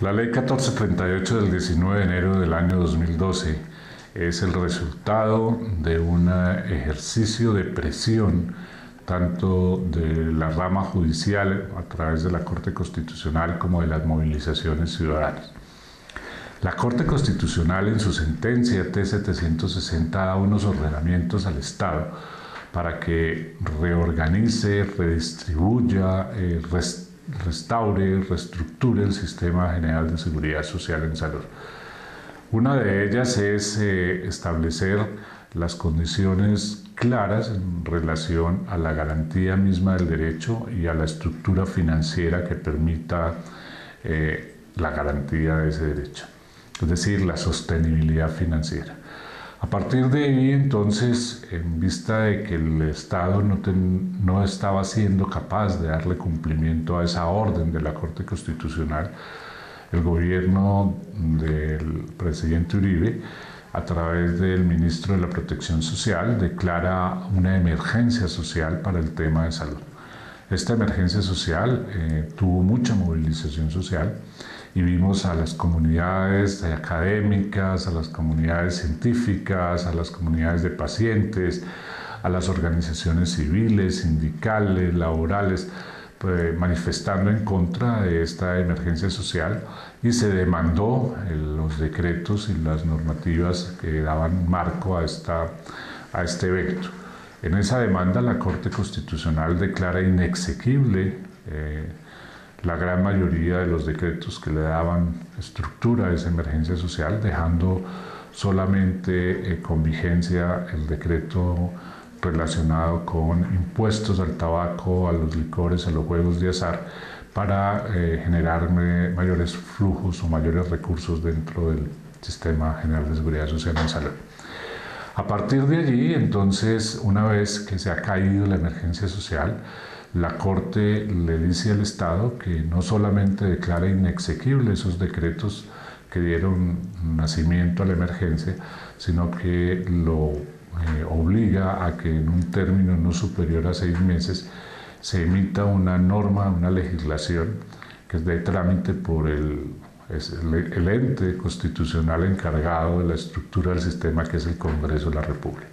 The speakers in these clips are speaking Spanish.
La Ley 1438 del 19 de enero del año 2012 es el resultado de un ejercicio de presión tanto de la rama judicial a través de la Corte Constitucional como de las movilizaciones ciudadanas. La Corte Constitucional en su sentencia T-760 da unos ordenamientos al Estado para que reorganice, redistribuya, restaure, reestructure el Sistema General de Seguridad Social en Salud. Una de ellas es establecer las condiciones claras en relación a la garantía misma del derecho y a la estructura financiera que permita la garantía de ese derecho, es decir, la sostenibilidad financiera. A partir de ahí, entonces, en vista de que el Estado no estaba siendo capaz de darle cumplimiento a esa orden de la Corte Constitucional, el gobierno del presidente Uribe, a través del ministro de la Protección Social, declara una emergencia social para el tema de salud. Esta emergencia social tuvo mucha movilización social y vimos a las comunidades académicas, a las comunidades científicas, a las comunidades de pacientes, a las organizaciones civiles, sindicales, laborales, manifestando en contra de esta emergencia social, y se demandó los decretos y las normativas que daban marco a este evento. En esa demanda la Corte Constitucional declara inexequible la gran mayoría de los decretos que le daban estructura a esa emergencia social, dejando solamente con vigencia el decreto relacionado con impuestos al tabaco, a los licores, a los juegos de azar, para generar mayores flujos o mayores recursos dentro del Sistema General de Seguridad Social en Salud. A partir de allí, entonces, una vez que se ha caído la emergencia social, la Corte le dice al Estado que no solamente declara inexequible esos decretos que dieron nacimiento a la emergencia, sino que lo obliga a que en un término no superior a 6 meses se emita una norma, una legislación que es de trámite por el ente constitucional encargado de la estructura del sistema, que es el Congreso de la República.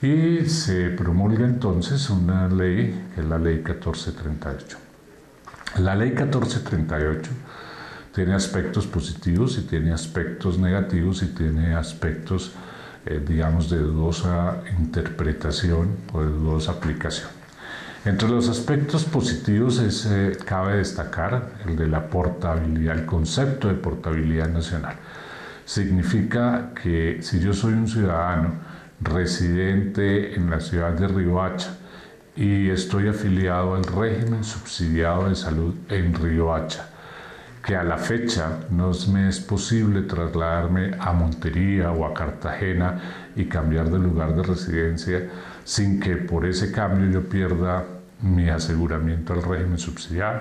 Y se promulga entonces una ley, que es la Ley 1438. La Ley 1438 tiene aspectos positivos y tiene aspectos negativos y tiene aspectos, digamos, de dudosa interpretación o de dudosa aplicación. Entre los aspectos positivos cabe destacar el de la portabilidad, el concepto de portabilidad nacional. Significa que si yo soy un ciudadano residente en la ciudad de Riohacha y estoy afiliado al régimen subsidiado de salud en Riohacha, que a la fecha no me es posible trasladarme a Montería o a Cartagena y cambiar de lugar de residencia sin que por ese cambio yo pierda mi aseguramiento al régimen subsidiado.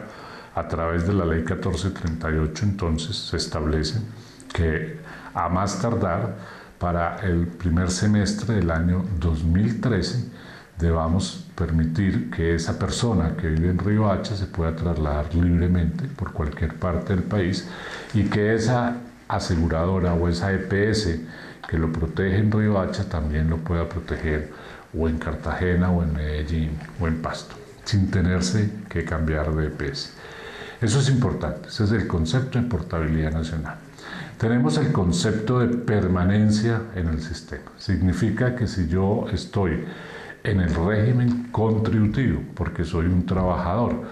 A través de la Ley 1438 entonces se establece que a más tardar para el primer semestre del año 2013 debamos permitir que esa persona que vive en Riohacha se pueda trasladar libremente por cualquier parte del país y que esa aseguradora o esa EPS que lo protege en Riohacha también lo pueda proteger o en Cartagena o en Medellín o en Pasto, sin tenerse que cambiar de EPS. Eso es importante, ese es el concepto de portabilidad nacional. Tenemos el concepto de permanencia en el sistema. Significa que si yo estoy en el régimen contributivo, porque soy un trabajador,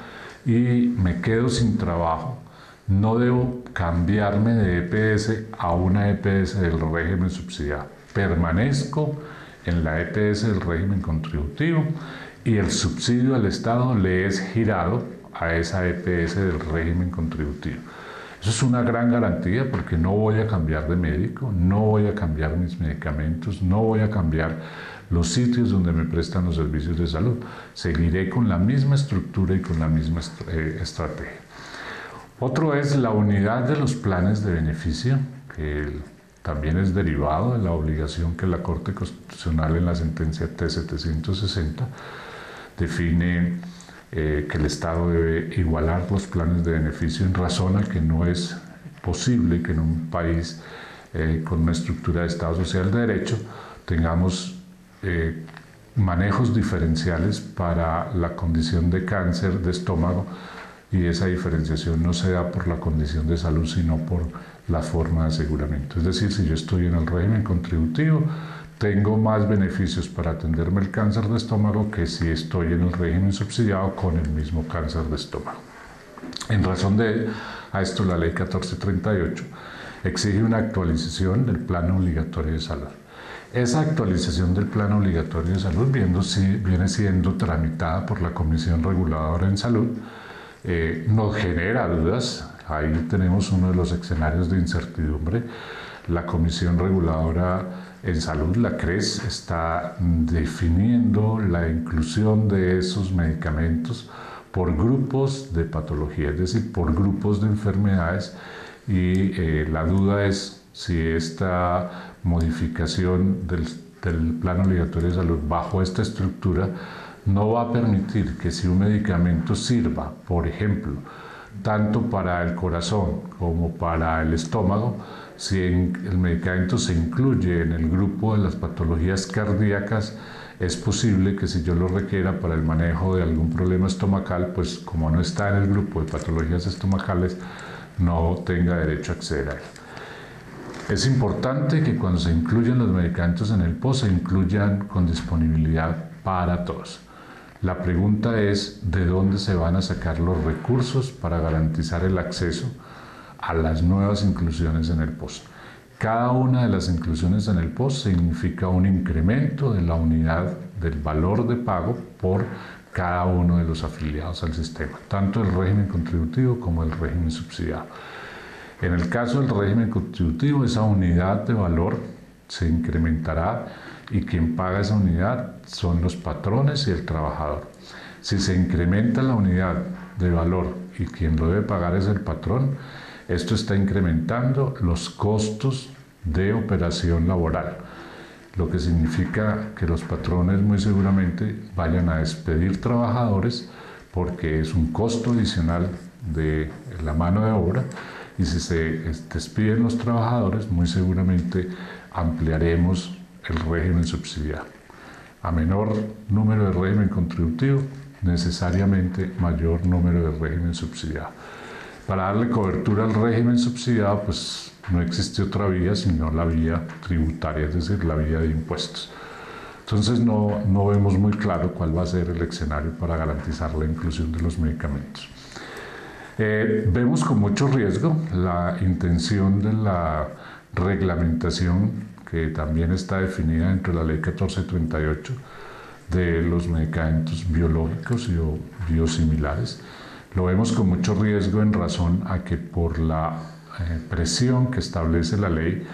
y me quedo sin trabajo, no debo cambiarme de EPS a una EPS del régimen subsidiado. Permanezco en la EPS del régimen contributivo y el subsidio al Estado le es girado a esa EPS del régimen contributivo. Eso es una gran garantía porque no voy a cambiar de médico, no voy a cambiar mis medicamentos, no voy a cambiar los sitios donde me prestan los servicios de salud. Seguiré con la misma estructura y con la misma estrategia. Otro es la unidad de los planes de beneficio, que también es derivado de la obligación que la Corte Constitucional en la sentencia T-760 define que el Estado debe igualar los planes de beneficio en razón a que no es posible que en un país con una estructura de Estado Social de Derecho tengamos manejos diferenciales para la condición de cáncer de estómago, y esa diferenciación no se da por la condición de salud, sino por la forma de aseguramiento. Es decir, si yo estoy en el régimen contributivo, tengo más beneficios para atenderme el cáncer de estómago que si estoy en el régimen subsidiado con el mismo cáncer de estómago. En razón de esto, la Ley 1438 exige una actualización del Plan Obligatorio de Salud. Esa actualización del Plan Obligatorio de Salud viene siendo tramitada por la Comisión Reguladora en Salud. Nos genera dudas, ahí tenemos uno de los escenarios de incertidumbre. La Comisión Reguladora en Salud, la CRES, está definiendo la inclusión de esos medicamentos por grupos de patología, es decir, por grupos de enfermedades, y la duda es si esta modificación del Plan Obligatorio de Salud bajo esta estructura no va a permitir que si un medicamento sirva, por ejemplo, tanto para el corazón como para el estómago, si el medicamento se incluye en el grupo de las patologías cardíacas, es posible que si yo lo requiera para el manejo de algún problema estomacal, pues como no está en el grupo de patologías estomacales, no tenga derecho a acceder a él. Es importante que cuando se incluyan los medicamentos en el POS, se incluyan con disponibilidad para todos. La pregunta es de dónde se van a sacar los recursos para garantizar el acceso a las nuevas inclusiones en el POS. Cada una de las inclusiones en el POS significa un incremento de la unidad del valor de pago por cada uno de los afiliados al sistema, tanto el régimen contributivo como el régimen subsidiado. En el caso del régimen contributivo, esa unidad de valor se incrementará y quien paga esa unidad son los patrones y el trabajador. Si se incrementa la unidad de valor y quien lo debe pagar es el patrón, esto está incrementando los costos de operación laboral, lo que significa que los patrones muy seguramente vayan a despedir trabajadores porque es un costo adicional de la mano de obra, y si se despiden los trabajadores, muy seguramente ampliaremos el régimen subsidiado. A menor número de régimen contributivo, necesariamente mayor número de régimen subsidiado. Para darle cobertura al régimen subsidiado, pues no existe otra vía sino la vía tributaria, es decir, la vía de impuestos. Entonces no vemos muy claro cuál va a ser el escenario para garantizar la inclusión de los medicamentos. Vemos con mucho riesgo la intención de la reglamentación que también está definida dentro de la Ley 1438 de los medicamentos biológicos y biosimilares. Lo vemos con mucho riesgo en razón a que por la presión que establece la ley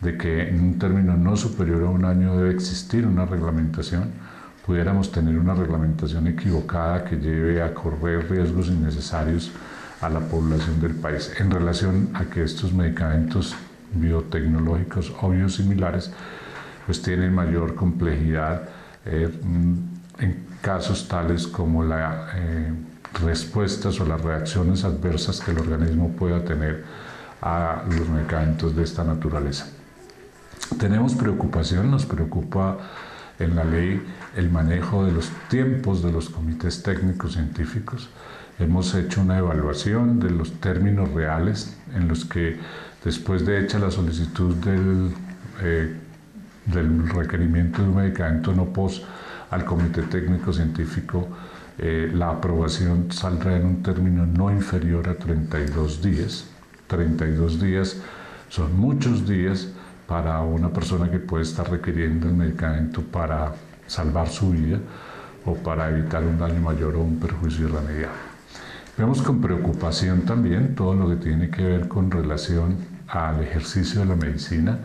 de que en un término no superior a un año debe existir una reglamentación, pudiéramos tener una reglamentación equivocada que lleve a correr riesgos innecesarios a la población del país en relación a que estos medicamentos biotecnológicos o biosimilares pues tienen mayor complejidad en casos tales como las respuestas o las reacciones adversas que el organismo pueda tener a los medicamentos de esta naturaleza. Tenemos preocupación, nos preocupa en la ley el manejo de los tiempos de los comités técnicos científicos. Hemos hecho una evaluación de los términos reales en los que después de hecha la solicitud del requerimiento de un medicamento no POS al comité técnico científico, la aprobación saldrá en un término no inferior a 32 días. 32 días son muchos días para una persona que puede estar requiriendo el medicamento para salvar su vida o para evitar un daño mayor o un perjuicio irremediable. Vemos con preocupación también todo lo que tiene que ver con relación al ejercicio de la medicina,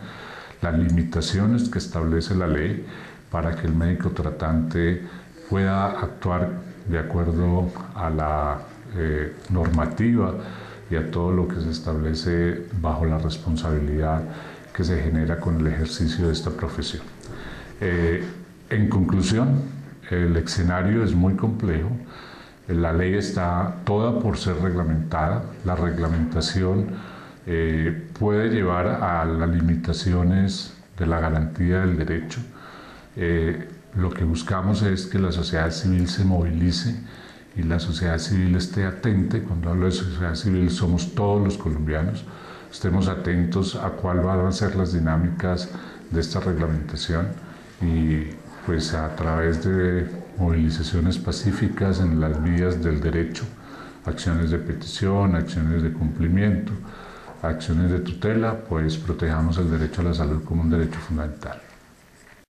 las limitaciones que establece la ley para que el médico tratante pueda actuar de acuerdo a la normativa y a todo lo que se establece bajo la responsabilidad que se genera con el ejercicio de esta profesión. En conclusión, el escenario es muy complejo. La ley está toda por ser reglamentada. La reglamentación puede llevar a las limitaciones de la garantía del derecho. Lo que buscamos es que la sociedad civil se movilice y la sociedad civil esté atenta. Cuando hablo de sociedad civil somos todos los colombianos. Estemos atentos a cuáles van a ser las dinámicas de esta reglamentación y pues a través de movilizaciones pacíficas en las vías del derecho, acciones de petición, acciones de cumplimiento, acciones de tutela, pues protejamos el derecho a la salud como un derecho fundamental.